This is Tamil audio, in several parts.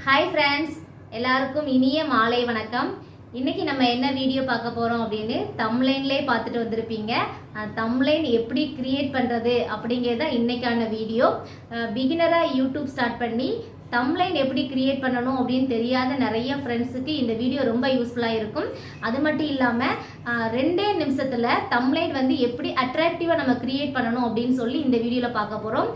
ஹாய் ஃப்ரெண்ட்ஸ், எல்லாருக்கும் இனிய மாலை வணக்கம். இன்னைக்கு நம்ம என்ன வீடியோ பார்க்க போகிறோம் அப்படின்னு தம்ப்லைன்லேயே பார்த்துட்டு வந்திருப்பீங்க. தம்ப்லைன் எப்படி கிரியேட் பண்ணுறது அப்படிங்கிறது தான் இன்றைக்கான வீடியோ. பிகினராக யூடியூப் ஸ்டார்ட் பண்ணி தம்ப்லைன் எப்படி கிரியேட் பண்ணணும் அப்படின்னு தெரியாத நிறைய ஃப்ரெண்ட்ஸுக்கு இந்த வீடியோ ரொம்ப யூஸ்ஃபுல்லாக இருக்கும். அது மட்டும் இல்லாமல் 2 நிமிஷத்தில் தம்ப்லைன் வந்து எப்படி அட்ராக்டிவாக நம்ம கிரியேட் பண்ணணும் அப்படின்னு சொல்லி இந்த வீடியோவில் பார்க்க போகிறோம்.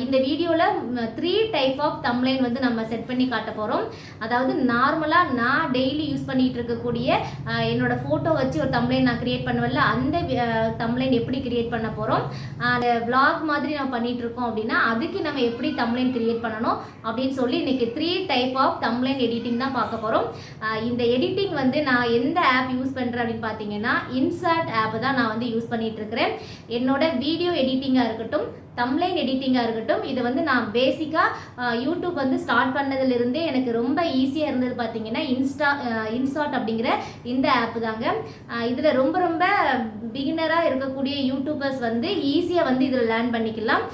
இந்த வீடியோவில் 3 டைப் ஆஃப் தம்ப்லைன் வந்து நம்ம செட் பண்ணி காட்ட போகிறோம். அதாவது நார்மலாக நான் டெய்லி யூஸ் பண்ணிகிட்டு இருக்கக்கூடிய என்னோட ஃபோட்டோ வச்சு ஒரு தம்ப்லைன் நான் கிரியேட் பண்ணுவேன்ல, அந்த தம்ப்லைன் எப்படி கிரியேட் பண்ண போகிறோம். அந்த விளாக் மாதிரி நம்ம பண்ணிகிட்டு இருக்கோம் அப்படின்னா அதுக்கு நம்ம எப்படி தம்ப்லைன் கிரியேட் பண்ணணும் அப்படின்னு சொல்லி இன்னைக்கு 3 டைப் ஆஃப் தம்ப்லைன் எடிட்டிங் தான் பார்க்க போகிறோம். இந்த எடிட்டிங் வந்து நான் எந்த ஆப் யூஸ் பண்ணுறேன் அப்படின்னு பார்த்தீங்கன்னா இன்சார்ட் ஆப் தான் நான் வந்து யூஸ் பண்ணிட்டு இருக்கிறேன். என்னோட வீடியோ எடிட்டிங்காக இருக்கட்டும், தம்ப்லைன் எடிட்டிங்காக இருக்கட்டும், இது வந்து நான் பேசிக்காக யூடியூப் வந்து ஸ்டார்ட் பண்ணதுலேருந்தே எனக்கு ரொம்ப ஈஸியாக இருந்தது பார்த்தீங்கன்னா இன்சார்ட் அப்படிங்கிற இந்த ஆப் தாங்க. இதில் ரொம்ப ரொம்ப பிகினராக இருக்கக்கூடிய யூடியூபர்ஸ் வந்து ஈஸியாக வந்து இதில் லேர்ன் பண்ணிக்கலாம்.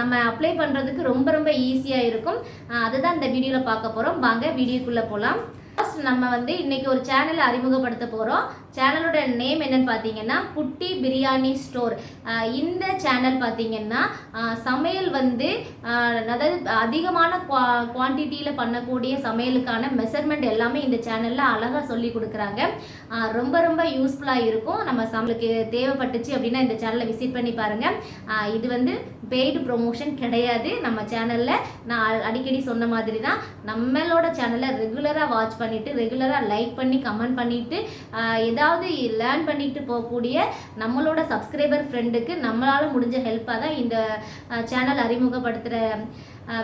நம்ம அப்ளை பண்ணுறதுக்கு ரொம்ப ரொம்ப ஈஸியாக இருக்கும். அதுதான் இந்த வீடியோவில் பார்க்க போகிறோம். வாங்க வீடியோக்குள்ளே போகலாம். ஃபர்ஸ்ட் நம்ம வந்து இன்னைக்கு ஒரு சேனலை அறிமுகப்படுத்த போகிறோம். சேனலோட நேம் என்னன்னு பார்த்தீங்கன்னா குட்டி பிரியாணி ஸ்டோர். இந்த சேனல் பார்த்தீங்கன்னா சமையல் வந்து அதாவது அதிகமான குவான்டிட்டியில் பண்ணக்கூடிய சமையலுக்கான மெஷர்மெண்ட் எல்லாமே இந்த சேனலில் அழகாக சொல்லி கொடுக்குறாங்க. ரொம்ப ரொம்ப யூஸ்ஃபுல்லாக இருக்கும். நம்ம சமையலுக்கு தேவைப்பட்டுச்சு அப்படின்னா இந்த சேனலை விசிட் பண்ணி பாருங்கள். இது வந்து பெய்டு ப்ரொமோஷன் கிடையாது. நம்ம சேனலில் நான் அடிக்கடி சொன்ன மாதிரி தான் நம்மளோட சேனலை ரெகுலராக வாட்ச் பண்ணிவிட்டு ரெகுலராக லைக் பண்ணி கமெண்ட் பண்ணிவிட்டு ஏதாவது லேர்ன் பண்ணிட்டு போகக்கூடிய நம்மளோட சப்ஸ்கிரைபர் ஃப்ரெண்டுக்கு நம்மளால் முடிஞ்ச ஹெல்ப்பாக தான் இந்த சேனல் அறிமுகப்படுத்துகிற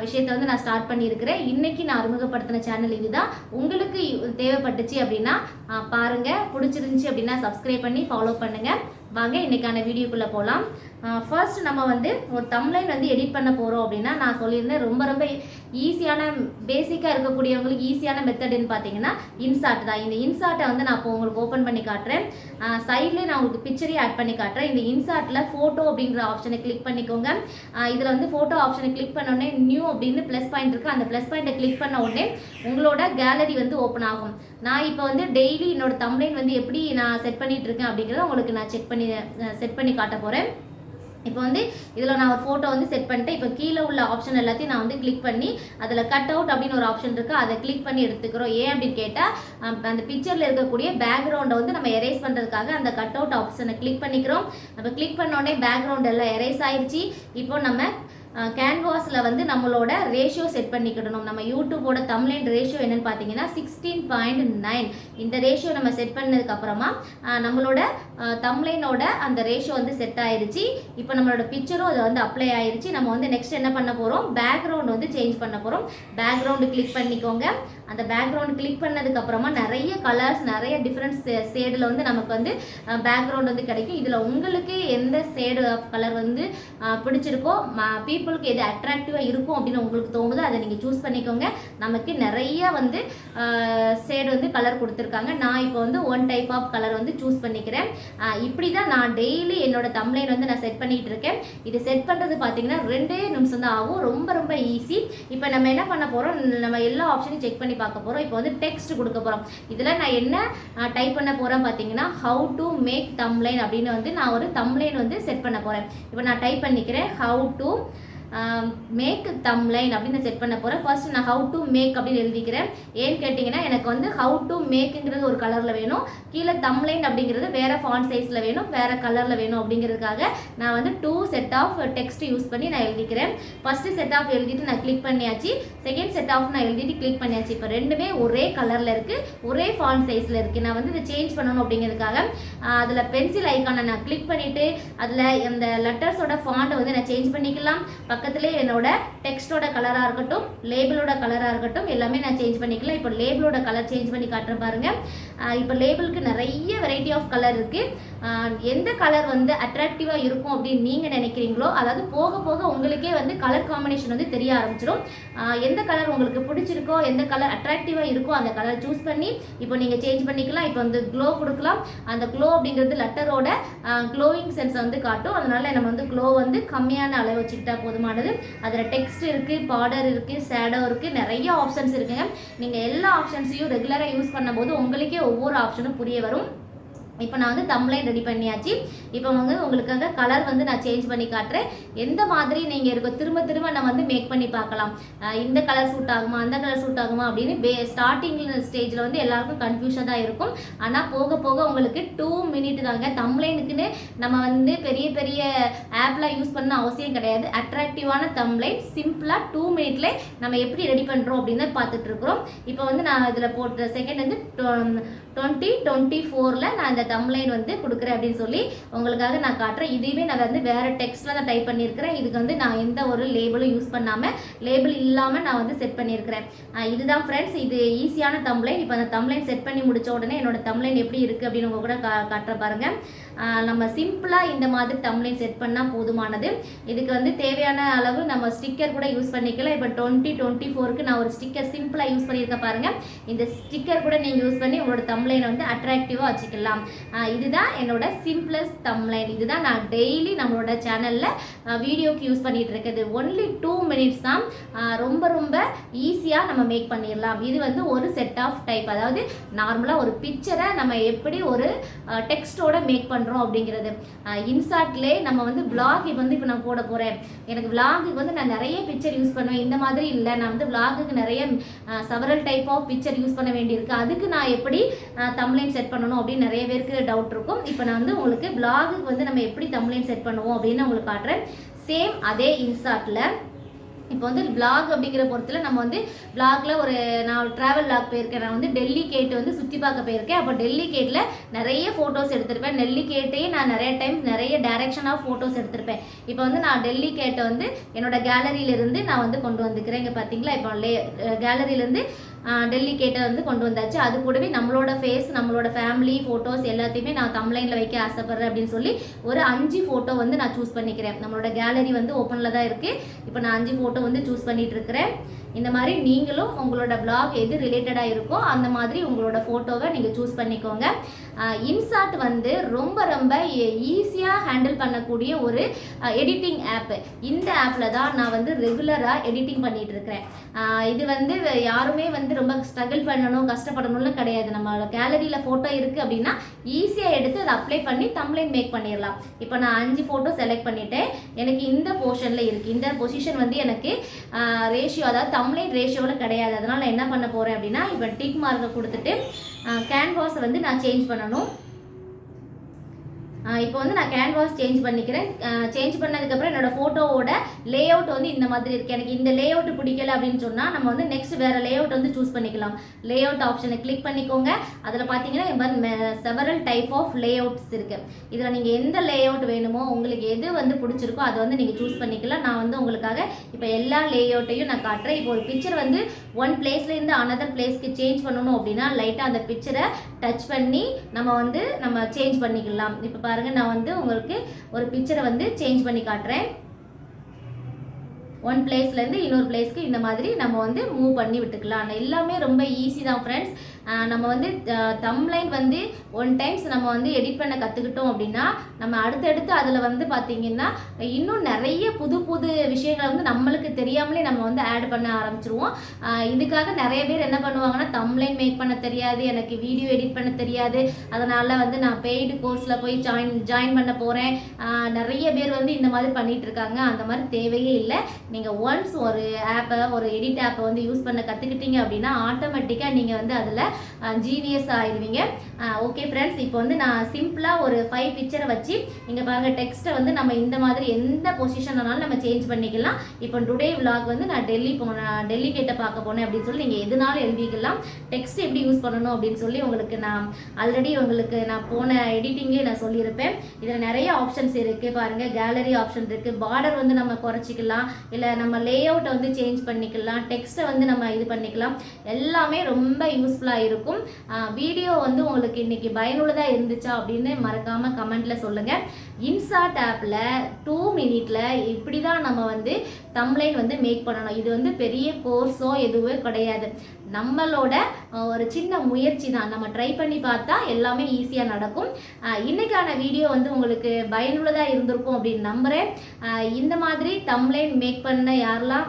விஷயத்தை வந்து நான் ஸ்டார்ட் பண்ணியிருக்கிறேன். இன்றைக்கி நான் அறிமுகப்படுத்தின சேனல் இதுதான். உங்களுக்கு தேவைப்பட்டுச்சு அப்படின்னா பாருங்கள், பிடிச்சிருந்துச்சி அப்படின்னா சப்ஸ்கிரைப் பண்ணி ஃபாலோ பண்ணுங்கள். வாங்க இன்றைக்கான வீடியோக்குள்ளே போகலாம். ஃபர்ஸ்ட் நம்ம வந்து ஒரு தம்ப்லைன் வந்து எடிட் பண்ண போகிறோம் அப்படின்னா நான் சொல்லியிருந்தேன் ரொம்ப ரொம்ப ஈஸியான பேசிக்காக இருக்கக்கூடியவங்களுக்கு ஈஸியான மெத்தடுன்னு பார்த்தீங்கன்னா இன்சார்ட் தான். இந்த இன்சார்ட்டை வந்து நான் இப்போ உங்களுக்கு ஓப்பன் பண்ணி காட்டுறேன். சைட்லேயே நான் உங்களுக்கு பிக்சரையும் ஆட் பண்ணி காட்டுறேன். இந்த இன்சார்ட்டில் ஃபோட்டோ அப்படிங்கிற ஆப்ஷனை கிளிக் பண்ணிக்கோங்க. இதில் வந்து ஃபோட்டோ ஆப்ஷனை கிளிக் பண்ண உடனே நியூ அப்படின்னு ப்ளஸ் பாயிண்ட் இருக்குது. அந்த ப்ளஸ் பாயிண்ட்டை கிளிக் பண்ண உடனே உங்களோட கேலரி வந்து ஓப்பன் ஆகும். நான் இப்போ வந்து டெய்லி என்னோட தம்ப்லைன் வந்து எப்படி நான் செட் பண்ணிட்டு இருக்கேன் அப்படிங்கிறத உங்களுக்கு நான் செட் பண்ணி காட்ட போகிறேன். இப்போ வந்து இதில் நான் ஒரு ஃபோட்டோ வந்து செட் பண்ணிட்டேன். இப்போ கீழே உள்ள ஆப்ஷன் எல்லாத்தையும் நான் வந்து கிளிக் பண்ணி அதில் கட் அவுட் அப்படின்னு ஒரு ஆப்ஷன் இருக்குது, அதை கிளிக் பண்ணி எடுத்துக்கிறோம். ஏன் அப்படின்னு கேட்டால் அந்த பிக்சரில் இருக்கக்கூடிய பேக்ரவுண்டை வந்து நம்ம எரேஸ் பண்ணுறதுக்காக அந்த கட் அவுட் ஆப்ஷனை கிளிக் பண்ணிக்கிறோம். நம்ம கிளிக் பண்ண உடனே பேக்ரவுண்ட் எல்லாம் எரேஸ் ஆயிடுச்சு. இப்போ நம்ம கேன்வாஸில் வந்து நம்மளோட ரேஷியோ செட் பண்ணிக்கிடணும். நம்ம யூடியூபோட தம்ப்லைன் ரேஷியோ என்னென்னு பார்த்தீங்கன்னா 16.9. இந்த ரேஷியோ நம்ம செட் பண்ணதுக்கப்புறமா நம்மளோட தம்ப்லைனோட அந்த ரேஷியோ வந்து செட் ஆயிடுச்சு. இப்போ நம்மளோட பிக்சரும் அது வந்து அப்ளை ஆயிடுச்சு. நம்ம வந்து நெக்ஸ்ட் என்ன பண்ண போகிறோம், பேக்ரவுண்ட் வந்து சேஞ்ச் பண்ண போகிறோம். பேக்ரவுண்டு கிளிக் பண்ணிக்கோங்க. அந்த பேக்ரவுண்ட் கிளிக் பண்ணதுக்கப்புறமா நிறைய கலர்ஸ், நிறைய டிஃப்ரெண்ட் ஷேடில் வந்து நமக்கு வந்து பேக்ரவுண்ட் வந்து கிடைக்கும். இதில் உங்களுக்கு எந்த ஷேடு ஆஃப் கலர் வந்து பிடிச்சிருக்கோ, பீப்புளுக்கு எது அட்ராக்டிவாக இருக்கும் அப்படின்னு உங்களுக்கு தோணுதோ அதை நீங்கள் சூஸ் பண்ணிக்கோங்க. நமக்கு நிறைய வந்து ஷேடு வந்து கலர் கொடுத்துருக்காங்க. நான் இப்போ வந்து 1 டைப் ஆஃப் கலர் வந்து சூஸ் பண்ணிக்கிறேன். இப்படி தான் நான் டெய்லி என்னோட தம்ப்லைன் வந்து நான் செட் பண்ணிகிட்டு இருக்கேன். இது செட் பண்ணுறது பார்த்தீங்கன்னா 2 நிமிஷம் தான் ஆகும். ரொம்ப ரொம்ப ஈஸி. இப்போ நம்ம என்ன பண்ண போகிறோம், நம்ம எல்லா ஆப்ஷனையும் செக் பண்ணி பார்க்க போகிறோம். இப்போ வந்து டெக்ஸ்ட் கொடுக்க போகிறோம். இதில் நான் என்ன டைப் பண்ண போகிறேன் பார்த்தீங்கன்னா ஹவு டு மேக் தம்ப்லைன் அப்படின்னு வந்து நான் ஒரு தம்ப்லைன் வந்து செட் பண்ண போகிறேன். இப்போ நான் டைப் பண்ணிக்கிறேன் ஹவு டு மேக் தம்ப்லைன் அப்படின்னு செட் பண்ண போகிறேன். ஃபர்ஸ்ட் நான் ஹவு டு மேக் அப்படின்னு எழுதிக்கிறேன். ஏன்னு கேட்டிங்கன்னா எனக்கு வந்து ஹவு டு மேக்குங்கிறது ஒரு கலரில் வேணும், கீழே தம்ப்லைன் அப்படிங்கிறது வேறு ஃபாண்ட் சைஸில் வேணும், வேறு கலரில் வேணும். அப்படிங்கிறதுக்காக நான் வந்து 2 செட் ஆஃப் டெக்ஸ்ட் யூஸ் பண்ணி நான் எழுதிக்கிறேன். ஃபஸ்ட்டு செட் ஆஃப் எழுதிட்டு நான் கிளிக் பண்ணியாச்சு. செகண்ட் செட் ஆஃப் நான் எழுதிட்டு கிளிக் பண்ணியாச்சு. இப்போ ரெண்டுமே ஒரே கலரில் இருக்குது, ஒரே ஃபாண்ட் சைஸில் இருக்குது. நான் வந்து இதை சேஞ்ச் பண்ணணும் அப்படிங்கிறதுக்காக அதில் பென்சில் ஐக்கானை நான் கிளிக் பண்ணிவிட்டு அதில் அந்த லெட்டர்ஸோட ஃபாண்ட்டை வந்து நான் சேஞ்ச் பண்ணிக்கலாம். பக்கத்திலே என்னோட டெக்ஸ்டோட கலராக இருக்கட்டும், லேபிளோட கலராக இருக்கட்டும், எல்லாமே நான் சேஞ்ச் பண்ணிக்கலாம். இப்போ லேபிளோட கலர் சேஞ்ச் பண்ணி காட்டுறேன் பாருங்கள். இப்போ லேபிளுக்கு நிறைய வெரைட்டி ஆஃப் கலர் இருக்குது. எந்த கலர் வந்து அட்ராக்டிவாக இருக்கும் அப்படின்னு நீங்கள் நினைக்கிறீங்களோ, அதாவது போக போக உங்களுக்கே வந்து கலர் காம்பினேஷன் வந்து தெரிய ஆரம்பிச்சிடும். எந்த கலர் உங்களுக்கு பிடிச்சிருக்கோ, எந்த கலர் அட்ராக்டிவாக இருக்கோ அந்த கலர் சூஸ் பண்ணி இப்போ நீங்கள் சேஞ்ச் பண்ணிக்கலாம். இப்போ வந்து க்ளோ கொடுக்கலாம். அந்த க்ளோ அப்படிங்கிறது லெட்டரோட க்ளோயிங் சென்ஸை வந்து காட்டும். அதனால நம்ம வந்து க்ளோ வந்து கம்மியான அளவு வச்சுக்கிட்டா போதுமான போதுமானது. அதில் டெக்ஸ்ட் இருக்குது, பார்டர் இருக்குது, ஷேடோ இருக்குது, நிறைய ஆப்ஷன்ஸ் இருக்குங்க. நீங்கள் எல்லா ஆப்ஷன்ஸையும் ரெகுலராக யூஸ் பண்ணும்போது உங்களுக்கே ஒவ்வொரு ஆப்ஷனும் புரிய வரும். இப்போ நான் வந்து தம்ப்லைன் ரெடி பண்ணியாச்சு. இப்போ வந்து உங்களுக்காக கலர் வந்து நான் சேஞ்ச் பண்ணி காட்டுறேன். எந்த மாதிரி நீங்கள் இருக்க திரும்ப திரும்ப நம்ம வந்து மேக் பண்ணி பார்க்கலாம். இந்த கலர் சூட் ஆகுமா, அந்த கலர் சூட் ஆகுமா அப்படின்னு ஸ்டார்டிங் ஸ்டேஜில் வந்து எல்லாருக்கும் கன்ஃபியூஷன் தான் இருக்கும். ஆனால் போக போக உங்களுக்கு 2 மினிட் தாங்க. தம்ப்லைனுக்குன்னு நம்ம வந்து பெரிய பெரிய ஆப்லாம் யூஸ் பண்ண அவசியம் கிடையாது. அட்ராக்டிவான தம்ப்லைன் சிம்பிளாக 2 மினிட்ல நம்ம எப்படி ரெடி பண்ணுறோம் அப்படின்னு பார்த்துட்டு இருக்கிறோம். இப்போ வந்து நான் இதில் போட்ட செகண்ட் வந்து 2024 நான் இந்த தம்ப்லைன் வந்து கொடுக்குறேன் அப்படின்னு சொல்லி உங்களுக்காக நான் காட்டுறேன். இதுவே நான் வந்து வேற டெக்ஸ்ட்ல தான் டைப் பண்ணியிருக்கிறேன். இதுக்கு வந்து நான் எந்த ஒரு லேபிளும் யூஸ் பண்ணாமல், லேபிள் இல்லாமல் நான் வந்து செட் பண்ணியிருக்கிறேன். இதுதான் ஃப்ரெண்ட்ஸ், இது ஈஸியான தம்ப்லைன். இப்போ அந்த தம்ப்லைன் செட் பண்ணி முடிச்ச உடனே என்னோட தம்ப்லைன் எப்படி இருக்குது அப்படின்னு உங்க கூட காட்டுற பாருங்க. நம்ம சிம்பிளாக இந்த மாதிரி தம்ப்லைன் செட் பண்ணால் போதுமானது. இதுக்கு வந்து தேவையான அளவு நம்ம ஸ்டிக்கர் கூட யூஸ் பண்ணிக்கலாம். இப்போ 2024க்கு நான் ஒரு ஸ்டிக்கர் சிம்பிளாக யூஸ் பண்ணியிருக்கேன் பாருங்க. இந்த ஸ்டிக்கர் கூட நீங்கள் யூஸ் பண்ணி உங்களோட தம்ப்லைனை வந்து அட்ராக்டிவாக வச்சுக்கலாம். இதுதான் என்னோட சிம்பிளஸ்ட் தம்ப்லைன். இதுதான் நான் டெய்லி நம்மளோட சேனலில் வீடியோக்கு யூஸ் பண்ணிட்டு இருக்கிறது. ஒன்லி 2 மினிட்ஸ் தான். ரொம்ப ரொம்ப ஈஸியாக நம்ம மேக் பண்ணிடலாம். இது வந்து ஒரு செட் ஆஃப் டைப், அதாவது நார்மலாக ஒரு பிக்சரை நம்ம எப்படி ஒரு டெக்ஸ்டோட மேக் பண்ணுறோம் அப்படிங்கிறது. இன்சார்ட்லேயே நம்ம வந்து விளாக் வந்து இப்போ நான் போட போகிறேன். எனக்கு விளாகுக்கு வந்து நான் நிறைய பிக்சர் யூஸ் பண்ணுவேன். இந்த மாதிரி இல்லை, நான் வந்து விளாகுக்கு நிறைய several type of picture use பண்ண வேண்டியிருக்கு. அதுக்கு நான் எப்படி தம்ப்லைன் செட் பண்ணணும் அப்படின்னு நிறைய பேருக்கு டவுட் இருக்கும். இப்போ நான் வந்து உங்களுக்கு விளாகுக்கு வந்து நம்ம எப்படி தம்ப்லைன் செட் பண்ணுவோம் அப்படின்னு உங்களுக்கு காட்டுறேன். சேம் அதே இன்சார்ட்டில் இப்போ வந்து விளாக் அப்படிங்கிற பொறுத்தில் நம்ம வந்து விளாக்ல நான் ட்ராவல் விளாக் போயிருக்கேன். நான் வந்து டெல்லி கேட்டு வந்து சுற்றி பார்க்க போயிருக்கேன். அப்போ டெல்லி கேட்டில் நிறைய ஃபோட்டோஸ் எடுத்திருப்பேன். டெல்லி கேட்டையே நான் நிறைய டைம் நிறைய டைரக்ஷன் ஆஃப் ஃபோட்டோஸ் எடுத்திருப்பேன். இப்போ வந்து நான் டெல்லி கேட்டை வந்து என்னோட கேலரியிலேருந்து நான் வந்து கொண்டு வந்துக்கிறேன். இங்கே பார்த்தீங்களா, இப்போ கேலரியிலேருந்து டெல்லி கேட்டை வந்து கொண்டு வந்தாச்சு. அது கூடவே நம்மளோட ஃபேஸ், நம்மளோட ஃபேமிலி ஃபோட்டோஸ் எல்லாத்தையுமே நான் தம்ப்லைனில் வைக்க ஆசைப்படுறேன் அப்படின்னு சொல்லி ஒரு 5 ஃபோட்டோ வந்து நான் சூஸ் பண்ணிக்கிறேன். நம்மளோட கேலரி வந்து ஓப்பனில் தான் இருக்குது. இப்போ நான் 5 ஃபோட்டோ வந்து சூஸ் பண்ணிட்டு இருக்கிறேன். இந்த மாதிரி நீங்களும் உங்களோட பிளாக் எது ரிலேட்டடாக இருக்கோ அந்த மாதிரி உங்களோட ஃபோட்டோவை நீங்கள் சூஸ் பண்ணிக்கோங்க. இன்சார்ட் வந்து ரொம்ப ரொம்ப ஈஸியாக ஹேண்டில் பண்ணக்கூடிய ஒரு எடிட்டிங் ஆப்பு. இந்த ஆப்பில் தான் நான் வந்து ரெகுலராக எடிட்டிங் பண்ணிகிட்டு இருக்கிறேன். இது வந்து யாருமே வந்து ரொம்ப ஸ்ட்ரகிள் பண்ணணும், கஷ்டப்படணும்னு கிடையாது. நம்ம கேலரியில் ஃபோட்டோ இருக்குது அப்படின்னா ஈஸியாக எடுத்து அதை அப்ளை பண்ணி தம்ப்லைன் மேக் பண்ணிடலாம். இப்போ நான் 5 ஃபோட்டோ செலக்ட் பண்ணிவிட்டேன். எனக்கு இந்த போர்ஷனில் இருக்குது. இந்த பொசிஷன் வந்து எனக்கு ரேஷியோ, அதாவது தம்ப்லைன் ரேஷியோவில் கிடையாது. அதனால் நான் என்ன பண்ண போகிறேன் அப்படின்னா, இப்போ டிக் மார்க்கை கொடுத்துட்டு கேன்வாஸை வந்து நான் சேஞ்ச் பண்ணணும். இப்போ வந்து நான் கேன்வாஸ் சேஞ்ச் பண்ணிக்கிறேன். சேஞ்ச் பண்ணதுக்கப்புறம் என்னோட ஃபோட்டோவோட லே அவுட் வந்து இந்த மாதிரி இருக்குது. எனக்கு இந்த லே அவுட் பிடிக்கல அப்படின்னு சொன்னால் நம்ம வந்து நெக்ஸ்ட் வேறு லே அவுட் வந்து சூஸ் பண்ணிக்கலாம். லே அவுட் ஆப்ஷனை கிளிக் பண்ணிக்கோங்க. அதில் பார்த்தீங்கன்னா several type of layouts இருக்குது. இதில் நீங்கள் எந்த லே அவுட் வேணுமோ, உங்களுக்கு எது வந்து பிடிச்சிருக்கோ அதை வந்து நீங்கள் சூஸ் பண்ணிக்கலாம். நான் வந்து உங்களுக்காக இப்போ எல்லா லே அவுட்டையும் நான் காட்டுறேன். இப்போ ஒரு பிக்சர் வந்து ஒன் பிளேஸ்லேருந்து அனதர் பிளேஸ்க்கு சேஞ்ச் பண்ணணும் அப்படின்னா லைட்டாக அந்த பிக்சரை டச் பண்ணி நம்ம சேஞ்ச் பண்ணிக்கலாம். இப்போ பாருங்க, நான் வந்து உங்களுக்கு ஒரு பிக்சரை வந்து சேஞ்ச் பண்ணி காட்டுறேன். ஒன் பிளேஸ்லேருந்து இன்னொரு பிளேஸ்க்கு இந்த மாதிரி நம்ம வந்து மூவ் பண்ணி விட்டுக்கலாம். எல்லாமே ரொம்ப ஈஸி தான் ஃப்ரெண்ட்ஸ். நம்ம வந்து தம்ப்லைன் வந்து ஒன் டைம்ஸ் நம்ம வந்து எடிட் பண்ண கற்றுக்கிட்டோம் அப்படின்னா நம்ம அடுத்தடுத்து அதில் வந்து பார்த்திங்கன்னா இன்னும் நிறைய புது புது விஷயங்களை வந்து நம்மளுக்கு தெரியாமலே நம்ம வந்து ஆட் பண்ண ஆரம்பிச்சிருவோம். இதுக்காக நிறைய பேர் என்ன பண்ணுவாங்கன்னா, தம்ப்லைன் மேக் பண்ண தெரியாது, எனக்கு வீடியோ எடிட் பண்ண தெரியாது, அதனால் வந்து நான் பெய்டு கோர்ஸில் போய் ஜாயின் பண்ண போகிறேன். நிறைய பேர் வந்து இந்த மாதிரி பண்ணிகிட்டு இருக்காங்க. அந்த மாதிரி தேவையே இல்லை. நீங்கள் ஒன்ஸ் ஒரு ஆப்பை, ஒரு எடிட் ஆப்பை வந்து யூஸ் பண்ண கற்றுக்கிட்டீங்க அப்படின்னா ஆட்டோமேட்டிக்காக நீங்கள் வந்து அதில் ஜீனியஸ் ஆயிடுவீங்க. ஓகே ஃப்ரெண்ட்ஸ், இப்போ வந்து நான் சிம்பிளாக ஒரு 5 பிக்சரை வச்சு இங்கே பாருங்கள், டெக்ஸ்ட்டை வந்து நம்ம இந்த மாதிரி எந்த பொசிஷன்னாலும் நம்ம சேஞ்ச் பண்ணிக்கலாம். இப்போ டுடே விலாக் வந்து நான் டெல்லி கேட்டை பார்க்க போனேன் அப்படின்னு சொல்லி நீங்கள் எதுனாலும் எழுதிக்கலாம். டெக்ஸ்ட் எப்படி யூஸ் பண்ணணும் அப்படின்னு சொல்லி உங்களுக்கு நான் ஆல்ரெடி நான் போன எடிட்டிங்லேயே நான் சொல்லியிருப்பேன். இதில் நிறைய ஆப்ஷன்ஸ் இருக்குது பாருங்கள். கேலரி ஆப்ஷன் இருக்குது, பார்டர் வந்து நம்ம குறைச்சிக்கலாம், இல்லை நம்ம லே அவுட்டை வந்து சேஞ்ச் பண்ணிக்கலாம், டெக்ஸ்ட்டை வந்து நம்ம இது பண்ணிக்கலாம். எல்லாமே ரொம்ப யூஸ்ஃபுல்லாக இருக்கும். வீடியோ வந்து உங்களுக்கு இன்னைக்கு பயனுள்ளதாக இருந்துச்சா அப்படின்னு மறக்காம கமெண்ட்ல சொல்லுங்க. இன்சார்ட் ஆப்ல 2 மினிட்ல இப்படி தான் நம்ம வந்து தம்ப்லைன் வந்து மேக் பண்ணணும். இது வந்து பெரிய கோர்ஸோ எதுவே கிடையாது, நம்மளோட ஒரு சின்ன முயற்சி தான். நம்ம ட்ரை பண்ணி பார்த்தா எல்லாமே ஈஸியாக நடக்கும். இன்னைக்கான வீடியோ வந்து உங்களுக்கு பயனுள்ளதாக இருந்திருக்கும் அப்படின்னு நம்புகிறேன். இந்த மாதிரி தம்ப்லைன் மேக் பண்ண யாரெல்லாம்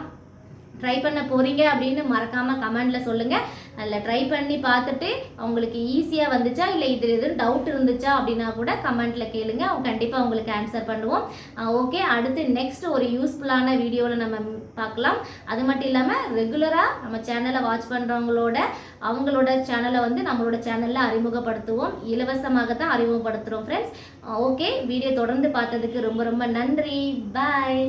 ட்ரை பண்ண போகிறீங்க அப்படின்னு மறக்காமல் கமெண்டில் சொல்லுங்கள். அதில் ட்ரை பண்ணி பார்த்துட்டு அவங்களுக்கு ஈஸியாக வந்துச்சா இல்லை இது எதுவும் டவுட் இருந்துச்சா அப்படின்னா கூட கமெண்ட்டில் கேளுங்க, அவங்க கண்டிப்பாக உங்களுக்கு ஆன்சர் பண்ணுவோம். ஓகே, அடுத்து நெக்ஸ்ட் ஒரு யூஸ்ஃபுல்லான வீடியோவில் நம்ம பார்க்கலாம். அது மட்டும் இல்லாமல் ரெகுலராக நம்ம சேனலை வாட்ச் பண்ணுறவங்களோட அவங்களோட சேனலை வந்து நம்மளோட சேனலில் அறிமுகப்படுத்துவோம். இலவசமாக தான் அறிமுகப்படுத்துகிறோம் ஃப்ரெண்ட்ஸ். ஓகே, வீடியோ தொடர்ந்து பார்த்ததுக்கு ரொம்ப ரொம்ப நன்றி. பாய்.